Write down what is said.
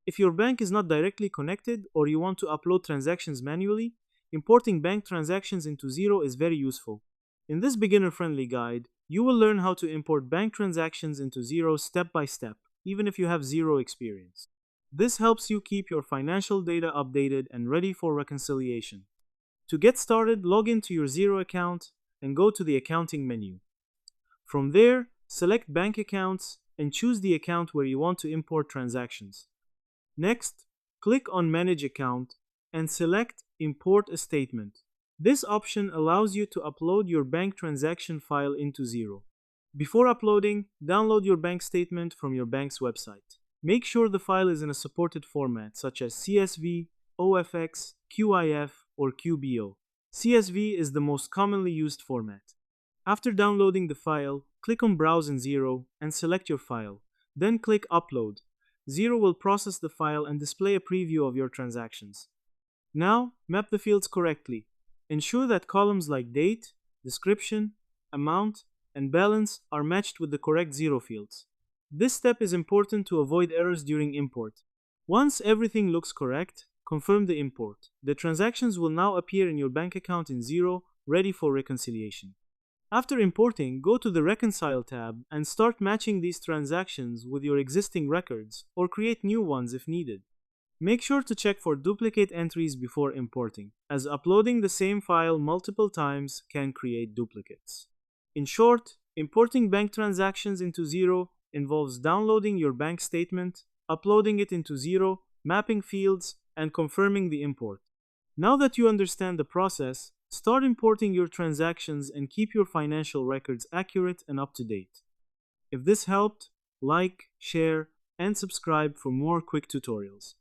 If your bank is not directly connected or you want to upload transactions manually, importing bank transactions into Xero is very useful. In this beginner-friendly guide, you will learn how to import bank transactions into Xero step by step, even if you have zero experience. This helps you keep your financial data updated and ready for reconciliation. To get started, log into your Xero account and go to the Accounting menu. From there, select Bank Accounts and choose the account where you want to import transactions. Next, click on Manage Account and select Import a Statement. This option allows you to upload your bank transaction file into Xero. Before uploading, download your bank statement from your bank's website. Make sure the file is in a supported format such as CSV, OFX, QIF, or QBO. CSV is the most commonly used format. After downloading the file, click on Browse in Xero and select your file. Then click Upload. Xero will process the file and display a preview of your transactions. Now, map the fields correctly. Ensure that columns like Date, Description, Amount, and Balance are matched with the correct Xero fields. This step is important to avoid errors during import. Once everything looks correct, confirm the import. The transactions will now appear in your bank account in Xero, ready for reconciliation. After importing, go to the Reconcile tab and start matching these transactions with your existing records or create new ones if needed. Make sure to check for duplicate entries before importing, as uploading the same file multiple times can create duplicates. In short, importing bank transactions into Xero involves downloading your bank statement, uploading it into Xero, mapping fields, and confirming the import. Now that you understand the process, start importing your transactions and keep your financial records accurate and up to date. If this helped, like, share, and subscribe for more quick tutorials.